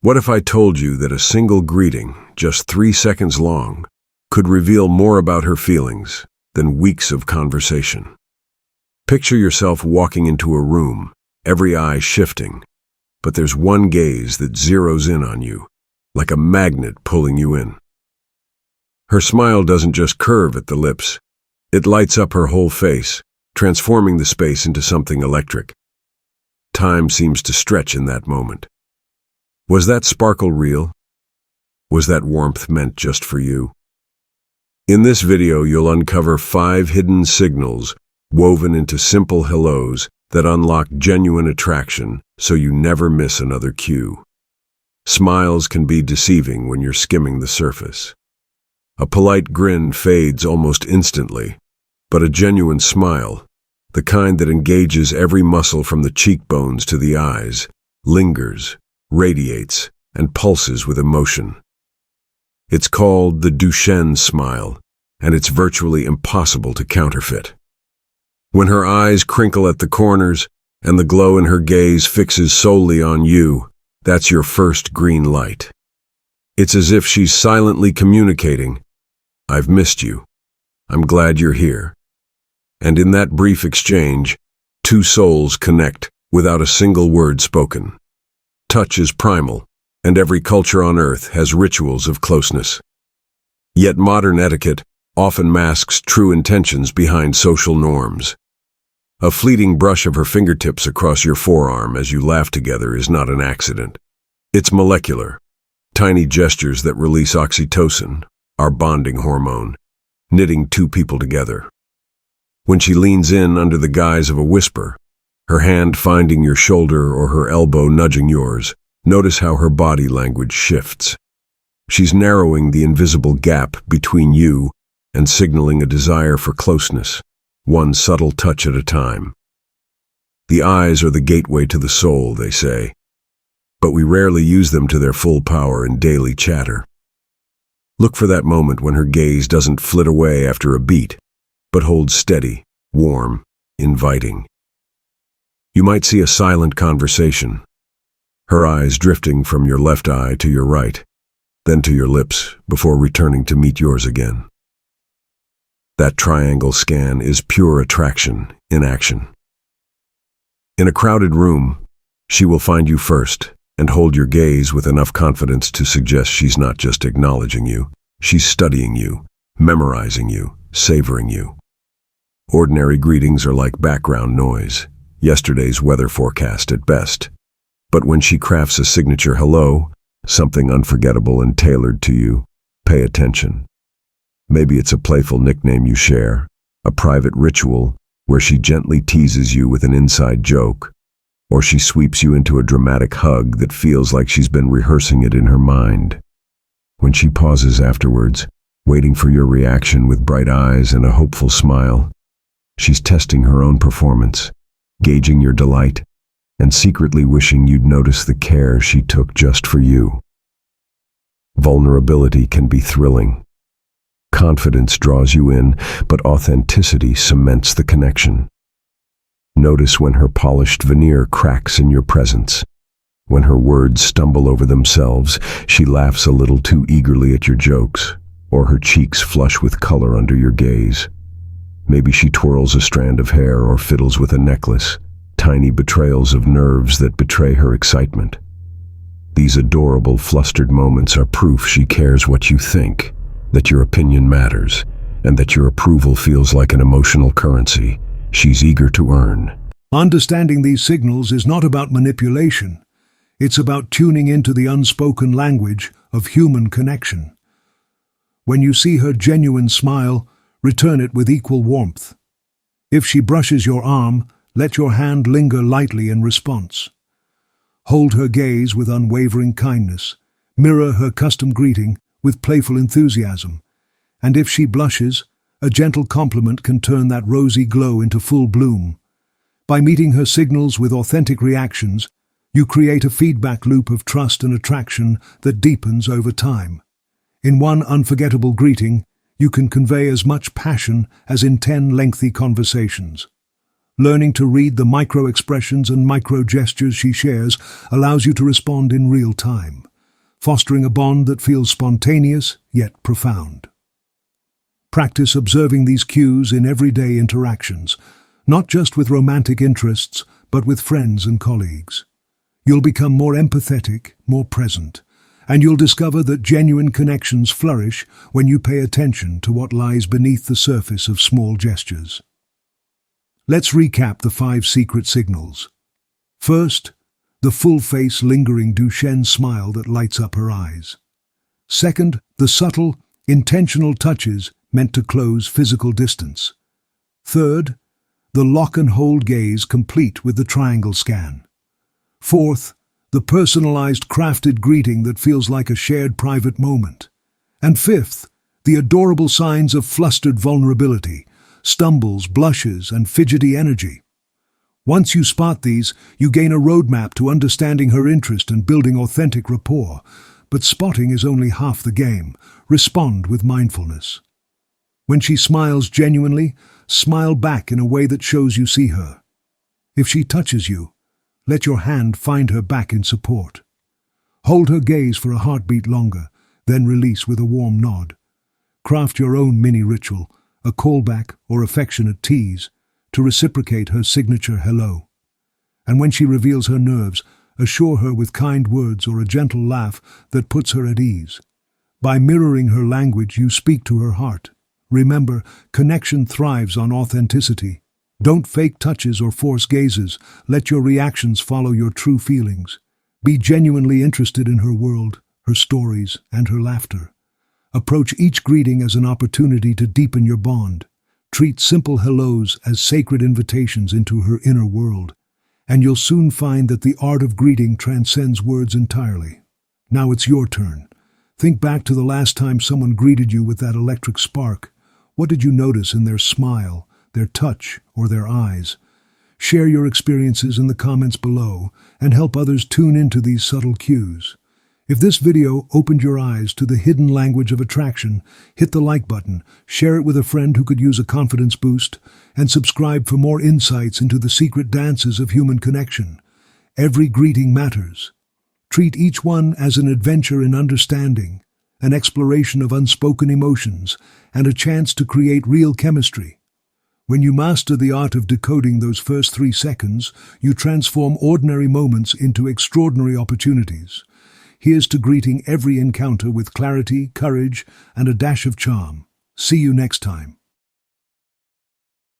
What if I told you that a single greeting, just 3 seconds long, could reveal more about her feelings than weeks of conversation? Picture yourself walking into a room, every eye shifting, but there's one gaze that zeroes in on you, like a magnet pulling you in. Her smile doesn't just curve at the lips, it lights up her whole face, transforming the space into something electric. Time seems to stretch in that moment. Was that sparkle real? Was that warmth meant just for you? In this video, you'll uncover 5 hidden signals woven into simple hellos that unlock genuine attraction so you never miss another cue. Smiles can be deceiving when you're skimming the surface. A polite grin fades almost instantly, but a genuine smile, the kind that engages every muscle from the cheekbones to the eyes, lingers, radiates, and pulses with emotion. It's called the Duchenne smile, and it's virtually impossible to counterfeit. When her eyes crinkle at the corners and the glow in her gaze fixes solely on you, that's your first green light. It's as if she's silently communicating, "I've missed you. I'm glad you're here." And in that brief exchange, 2 souls connect without a single word spoken. Touch is primal, and every culture on Earth has rituals of closeness. Yet modern etiquette often masks true intentions behind social norms. A fleeting brush of her fingertips across your forearm as you laugh together is not an accident. It's molecular. Tiny gestures that release oxytocin, our bonding hormone, knitting 2 people together. When she leans in under the guise of a whisper, her hand finding your shoulder or her elbow nudging yours, notice how her body language shifts. She's narrowing the invisible gap between you and signaling a desire for closeness, one subtle touch at a time. The eyes are the gateway to the soul, they say, but we rarely use them to their full power in daily chatter. Look for that moment when her gaze doesn't flit away after a beat, but holds steady, warm, inviting. You might see a silent conversation, her eyes drifting from your left eye to your right, then to your lips before returning to meet yours again. That triangle scan is pure attraction in action. In a crowded room, she will find you first and hold your gaze with enough confidence to suggest she's not just acknowledging you, she's studying you, memorizing you, savoring you. Ordinary greetings are like background noise, yesterday's weather forecast at best. But when she crafts a signature hello, something unforgettable and tailored to you, pay attention. Maybe it's a playful nickname you share, a private ritual where she gently teases you with an inside joke, or she sweeps you into a dramatic hug that feels like she's been rehearsing it in her mind. When she pauses afterwards, waiting for your reaction with bright eyes and a hopeful smile, she's testing her own performance, gauging your delight, and secretly wishing you'd notice the care she took just for you. Vulnerability can be thrilling. Confidence draws you in, but authenticity cements the connection. Notice when her polished veneer cracks in your presence. When her words stumble over themselves, she laughs a little too eagerly at your jokes, or her cheeks flush with color under your gaze. Maybe she twirls a strand of hair or fiddles with a necklace, tiny betrayals of nerves that betray her excitement. These adorable, flustered moments are proof she cares what you think, that your opinion matters, and that your approval feels like an emotional currency she's eager to earn. Understanding these signals is not about manipulation. It's about tuning into the unspoken language of human connection. When you see her genuine smile, return it with equal warmth. If she brushes your arm, let your hand linger lightly in response. Hold her gaze with unwavering kindness. Mirror her custom greeting with playful enthusiasm. And if she blushes, a gentle compliment can turn that rosy glow into full bloom. By meeting her signals with authentic reactions, you create a feedback loop of trust and attraction that deepens over time. In one unforgettable greeting, you can convey as much passion as in 10 lengthy conversations. Learning to read the micro-expressions and micro-gestures she shares allows you to respond in real time, fostering a bond that feels spontaneous yet profound. Practice observing these cues in everyday interactions, not just with romantic interests, but with friends and colleagues. You'll become more empathetic, more present, and you'll discover that genuine connections flourish when you pay attention to what lies beneath the surface of small gestures. Let's recap the 5 secret signals. First, the full-face lingering Duchenne smile that lights up her eyes. Second, the subtle, intentional touches meant to close physical distance. Third, the lock-and-hold gaze complete with the triangle scan. Fourth, the personalized crafted greeting that feels like a shared private moment. And fifth, the adorable signs of flustered vulnerability, stumbles, blushes, and fidgety energy. Once you spot these, you gain a roadmap to understanding her interest and building authentic rapport. But spotting is only half the game. Respond with mindfulness. When she smiles genuinely, smile back in a way that shows you see her. If she touches you, let your hand find her back in support. Hold her gaze for a heartbeat longer, then release with a warm nod. Craft your own mini ritual, a callback or affectionate tease, to reciprocate her signature hello. And when she reveals her nerves, assure her with kind words or a gentle laugh that puts her at ease. By mirroring her language, you speak to her heart. Remember, connection thrives on authenticity. Don't fake touches or force gazes. Let your reactions follow your true feelings. Be genuinely interested in her world, her stories, and her laughter. Approach each greeting as an opportunity to deepen your bond. Treat simple hellos as sacred invitations into her inner world, and you'll soon find that the art of greeting transcends words entirely. Now it's your turn. Think back to the last time someone greeted you with that electric spark. What did you notice in their smile, their touch, or their eyes? Share your experiences in the comments below and help others tune into these subtle cues. If this video opened your eyes to the hidden language of attraction, hit the like button, share it with a friend who could use a confidence boost, and subscribe for more insights into the secret dances of human connection. Every greeting matters. Treat each one as an adventure in understanding, an exploration of unspoken emotions, and a chance to create real chemistry. When you master the art of decoding those first 3 seconds, you transform ordinary moments into extraordinary opportunities. Here's to greeting every encounter with clarity, courage, and a dash of charm. See you next time.